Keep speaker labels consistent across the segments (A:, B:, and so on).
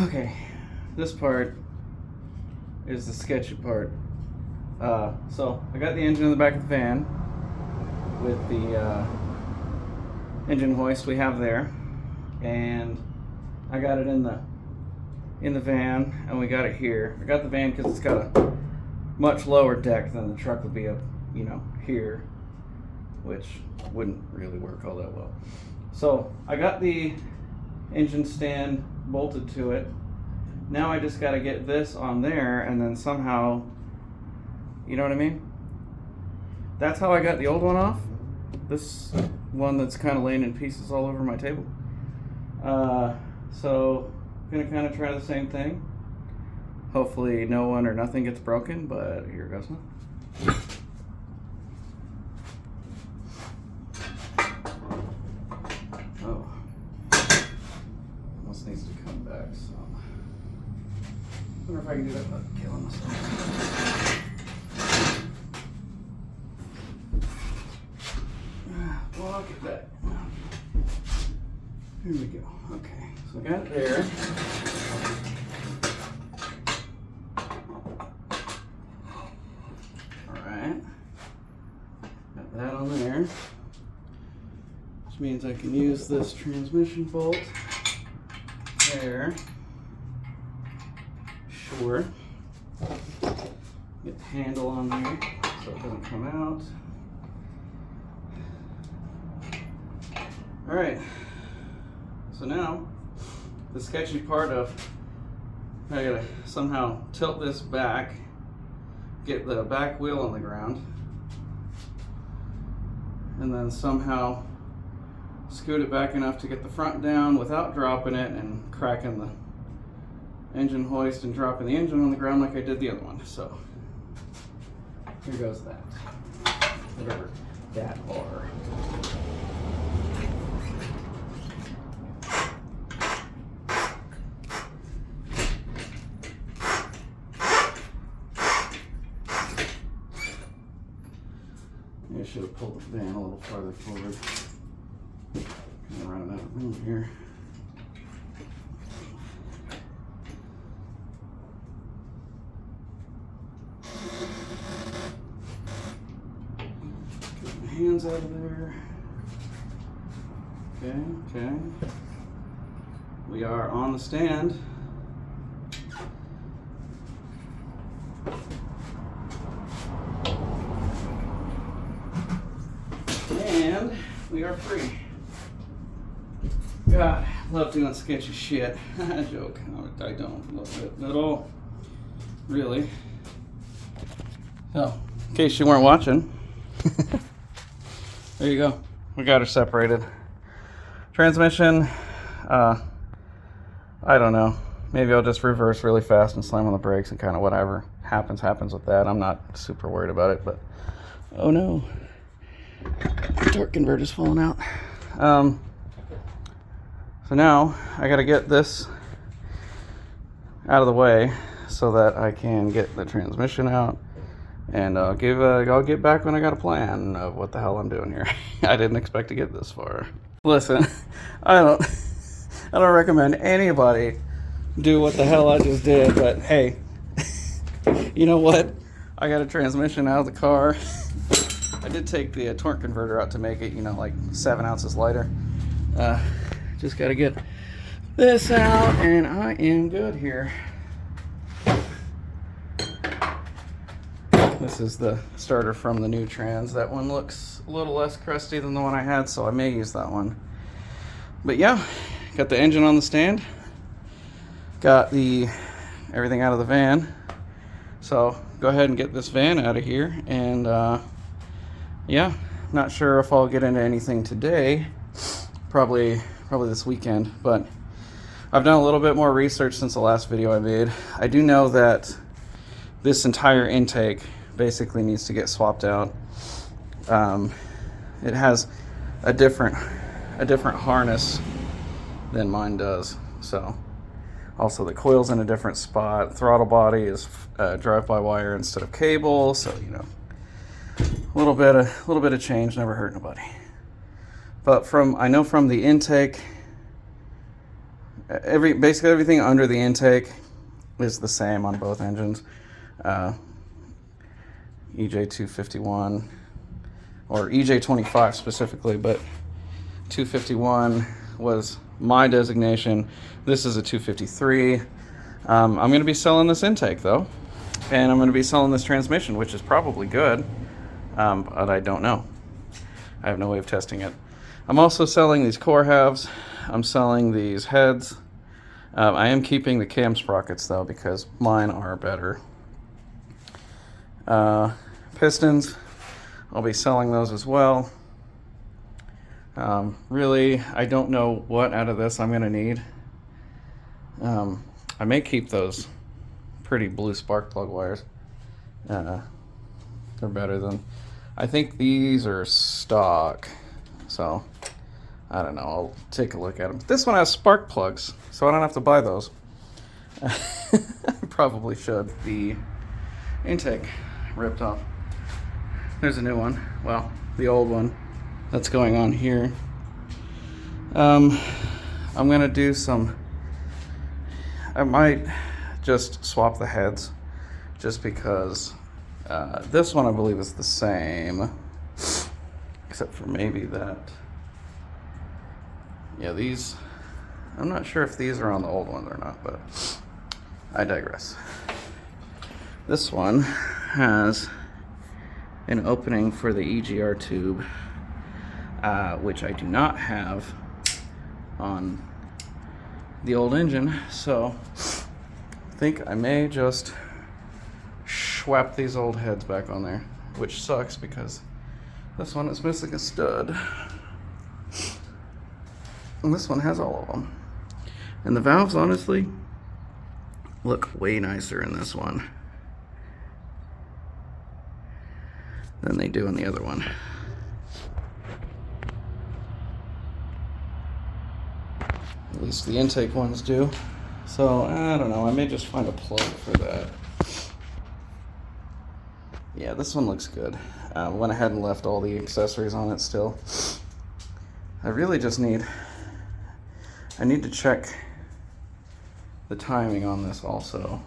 A: Okay, this part is the sketchy part. So I got the engine in the back of the van with the engine hoist we have there, and I got it in the van, and we got it here. I got the van because it's got a much lower deck than the truck would be up, here, which wouldn't really work all that well. So I got the engine stand bolted to it. Now I just got to get this on there, and then somehow, you know what I mean? That's how I got the old one off. This one that's kind of laying in pieces all over my table. So I'm gonna kind of try the same thing. Hopefully no one or nothing gets broken, but here goes one. Oh, almost needs to come back, so I wonder if I can do that without killing myself. Block it back. Here we go. Okay, so I got it there. Alright. Got that on there. Which means I can use this transmission bolt there. Sure. Get the handle on there so it doesn't come out. Alright, so now the sketchy part of I gotta somehow tilt this back, get the back wheel on the ground, and then somehow scoot it back enough to get the front down without dropping it and cracking the engine hoist and dropping the engine on the ground like I did the other one. So here goes that. Whatever that are. I should have pulled the van a little farther forward. I'm running out of room here. Get my hands out of there. Okay. We are on the stand. And we are free. God, I love doing sketchy shit. Joke. I don't love it at all. Really. So, in case you weren't watching, there you go. We got her separated. Transmission, I don't know. Maybe I'll just reverse really fast and slam on the brakes and kind of whatever happens with that. I'm not super worried about it, but oh no. Torque converter's falling out. So now I gotta get this out of the way so that I can get the transmission out, and I'll get back when I got a plan of what the hell I'm doing here. I didn't expect to get this far. Listen, I don't recommend anybody do what the hell I just did, but hey, you know what? I got a transmission out of the car. I did take the torque converter out to make it, like 7 ounces lighter. Just got to get this out, and I am good here. This is the starter from the new trans. That one looks a little less crusty than the one I had, so I may use that one. But yeah, got the engine on the stand. Got everything out of the van. So go ahead and get this van out of here, and yeah, not sure if I'll get into anything today. Probably this weekend, but I've done a little bit more research since the last video I made. I do know that this entire intake basically needs to get swapped out. It has a different harness than mine does. So also the coil's in a different spot. Throttle body is drive-by-wire instead of cable. So a little bit of change never hurt nobody. But I know from the intake, Basically everything under the intake is the same on both engines. EJ251 or EJ25 specifically, but 251 was my designation. This is a 253. I'm going to be selling this intake though, and I'm going to be selling this transmission, which is probably good, but I don't know. I have no way of testing it. I'm also selling these core halves. I'm selling these heads. I am keeping the cam sprockets though, because mine are better. Pistons, I'll be selling those as well. Really, I don't know what out of this I'm gonna need. I may keep those pretty blue spark plug wires. They're better than, I think these are stock, so I don't know, I'll take a look at them. This one has spark plugs, so I don't have to buy those. I probably should. The intake ripped off. There's a new one. Well, the old one that's going on here. I'm gonna do some, I might just swap the heads just because this one I believe is the same, except for maybe that. Yeah, these, I'm not sure if these are on the old ones or not, but I digress. This one has an opening for the EGR tube, which I do not have on the old engine, so I think I may just swap these old heads back on there, which sucks because this one is missing a stud. And this one has all of them. And the valves, honestly, look way nicer in this one than they do in the other one. At least the intake ones do. So, I don't know, I may just find a plug for that. Yeah, this one looks good. Went ahead and left all the accessories on it still. I really just need, I need to check the timing on this also,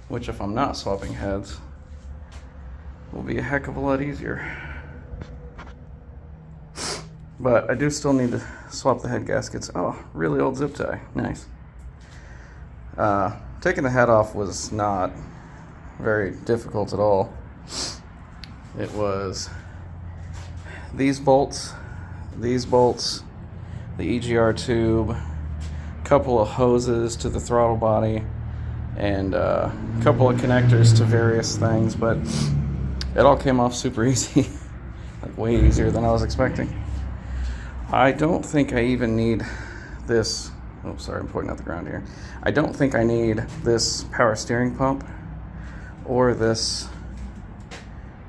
A: which if I'm not swapping heads, will be a heck of a lot easier. But I do still need to swap the head gaskets. Oh, really old zip tie, nice. Taking the head off was not very difficult at all. It was these bolts, the EGR tube, couple of hoses to the throttle body, and a couple of connectors to various things, but it all came off super easy. Like way easier than I was expecting. I don't think I even need this, oh sorry, I'm pointing at the ground here. I don't think I need this power steering pump or this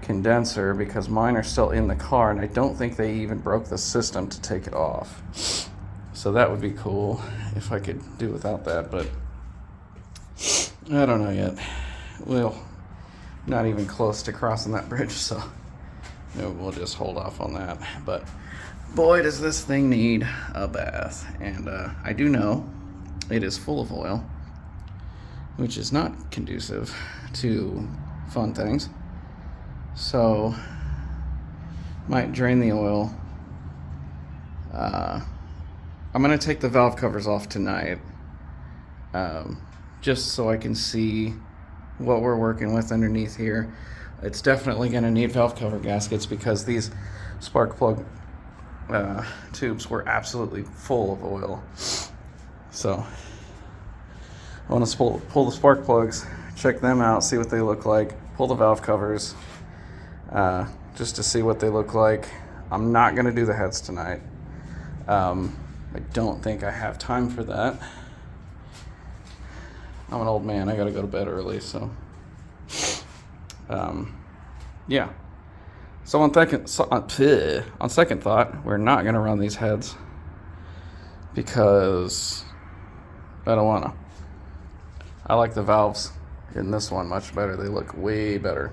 A: condenser because mine are still in the car and I don't think they even broke the system to take it off. So that would be cool if I could do without that, but I don't know yet. Well, not even close to crossing that bridge, so we'll just hold off on that. But boy, does this thing need a bath. And I do know it is full of oil, which is not conducive to fun things. So, might drain the oil. I'm gonna take the valve covers off tonight, just so I can see what we're working with underneath here. It's definitely gonna need valve cover gaskets because these spark plug tubes were absolutely full of oil. So, I wanna pull the spark plugs, check them out, see what they look like, pull the valve covers, just to see what they look like. I'm not gonna do the heads tonight. I don't think I have time for that. I'm an old man, I gotta go to bed early, so. Yeah. So on second thought, we're not gonna run these heads because I don't wanna. I like the valves in this one much better. They look way better.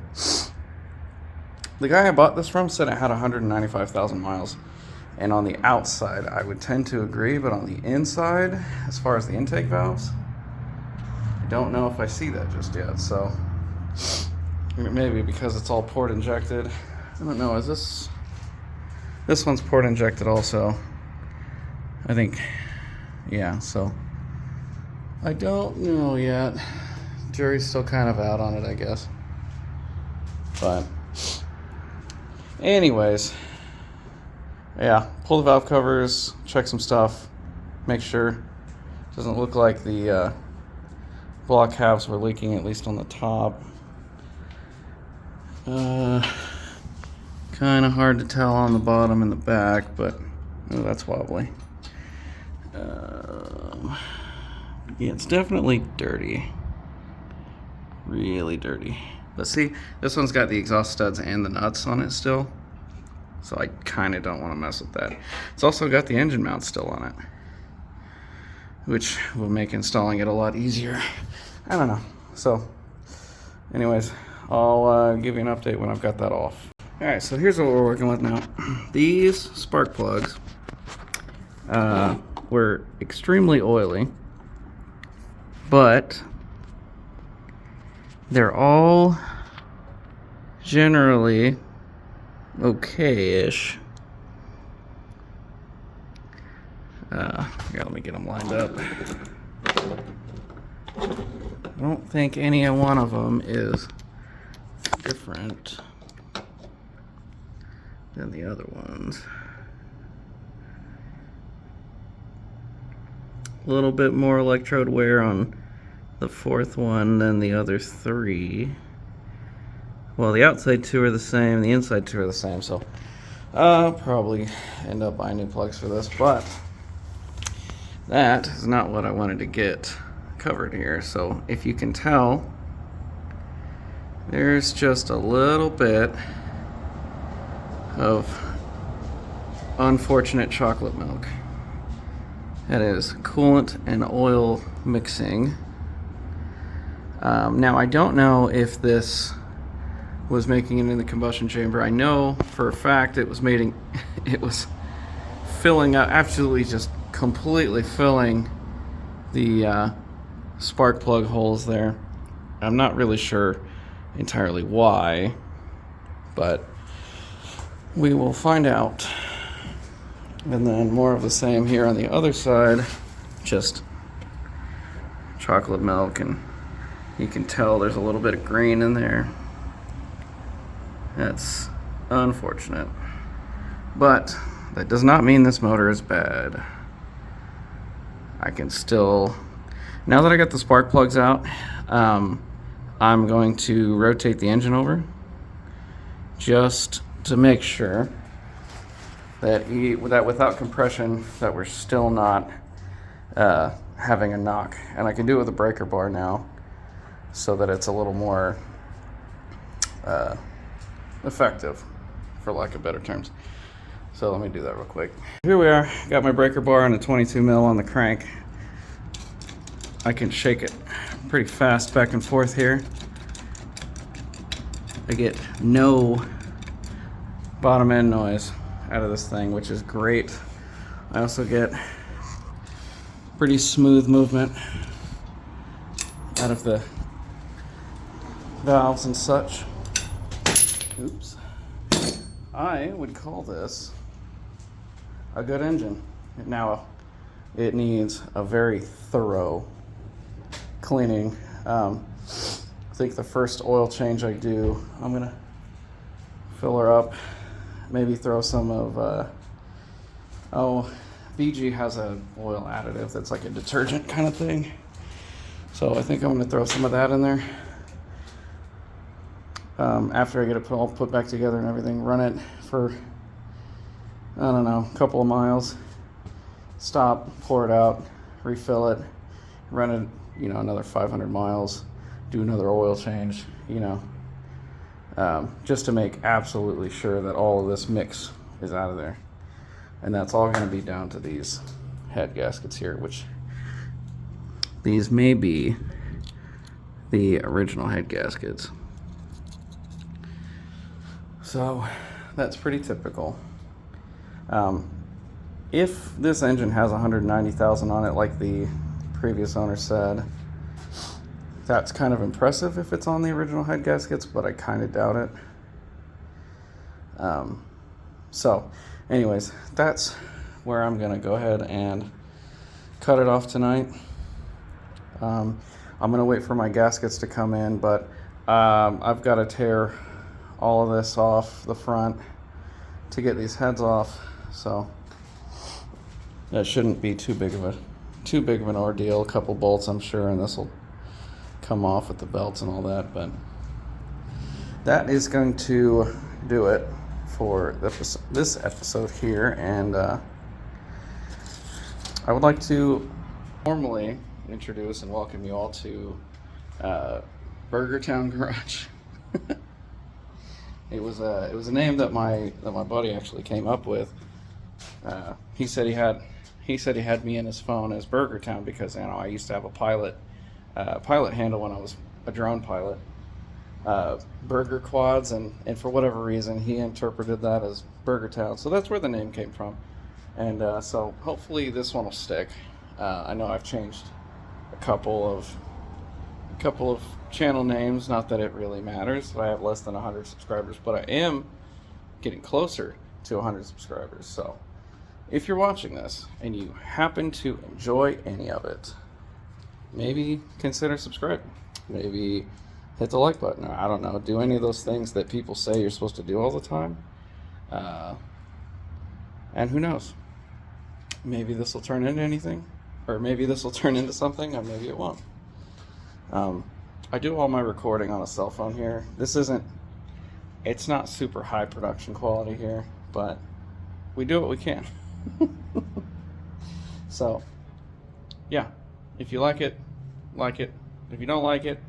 A: The guy I bought this from said it had 195,000 miles, And on the outside, I would tend to agree, but on the inside, as far as the intake valves, I don't know if I see that just yet. So maybe because it's all port injected. I don't know, is this one's port injected also? I think, yeah, so I don't know yet. Jury's still kind of out on it, I guess. But anyways, yeah, pull the valve covers, check some stuff, make sure it doesn't look like the block halves were leaking, at least on the top. Kind of hard to tell on the bottom and the back, but oh, that's wobbly. Yeah, it's definitely dirty. Really dirty. But see, this one's got the exhaust studs and the nuts on it still. So I kind of don't want to mess with that. It's also got the engine mount still on it, which will make installing it a lot easier. I don't know. So anyways, I'll give you an update when I've got that off. All right, so here's what we're working with now. These spark plugs were extremely oily, but they're all generally okay-ish. Yeah, let me get them lined up. I don't think any one of them is different than the other ones. A little bit more electrode wear on the fourth one than the other three. Well, the outside two are the same, the inside two are the same, so I'll probably end up buying new plugs for this, but that is not what I wanted to get covered here. So if you can tell, there's just a little bit of unfortunate chocolate milk. That is coolant and oil mixing. Now I don't know if this was making it in the combustion chamber. I know for a fact it was filling up, absolutely just completely filling the spark plug holes there. I'm not really sure entirely why, but we will find out. And then more of the same here on the other side, just chocolate milk, and you can tell there's a little bit of green in there. That's unfortunate, but that does not mean this motor is bad. I can still, now that I got the spark plugs out, I'm going to rotate the engine over just to make sure that without compression that we're still not having a knock. And I can do it with a breaker bar now so that it's a little more effective, for lack of better terms. So let me do that real quick. Here we are, got my breaker bar and a 22 mil on the crank. I can shake it pretty fast back and forth here. I get no bottom end noise out of this thing, which is great. I also get pretty smooth movement out of the valves and such. Oops. I would call this a good engine. Now, it needs a very thorough cleaning. I think the first oil change I do, I'm gonna fill her up, maybe throw some of, VG has a oil additive that's like a detergent kind of thing. So I think I'm gonna throw some of that in there. After I get it all put back together and everything, run it for, I don't know, a couple of miles, stop, pour it out, refill it, run it, another 500 miles, do another oil change, just to make absolutely sure that all of this mix is out of there. And that's all going to be down to these head gaskets here, which these may be the original head gaskets. So that's pretty typical. if this engine has 190,000 on it, like the previous owner said, that's kind of impressive if it's on the original head gaskets, but I kind of doubt it. So anyways, that's where I'm gonna go ahead and cut it off tonight. I'm gonna wait for my gaskets to come in, but I've got to tear all of this off the front to get these heads off, so that shouldn't be too big of an ordeal. A couple bolts, I'm sure, and this will come off with the belts and all that. But that is going to do it for this episode here, and I would like to formally introduce and welcome you all to Burger Town Garage. It was a name that my buddy actually came up with. He said he had me in his phone as Burger Town because, you know, I used to have a pilot handle when I was a drone pilot, Burger Quads, and for whatever reason he interpreted that as Burger Town. So that's where the name came from, and so hopefully this one will stick. I know I've changed a couple of channel names, not that it really matters. I have less than 100 subscribers, but I am getting closer to 100 subscribers. So if you're watching this and you happen to enjoy any of it, maybe consider subscribing. Maybe hit the like button. I don't know. Do any of those things that people say you're supposed to do all the time. And who knows? Maybe this will turn into anything, or maybe this will turn into something, or maybe it won't. I do all my recording on a cell phone here. It's not super high production quality here, but we do what we can. So, yeah, if you like it, like it. If you don't like it,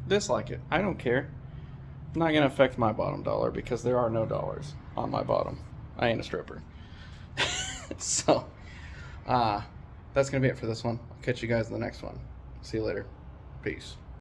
A: dislike it. I don't care. Not going to affect my bottom dollar because there are no dollars on my bottom. I ain't a stripper. So, that's going to be it for this one. I'll catch you guys in the next one. See you later. Peace.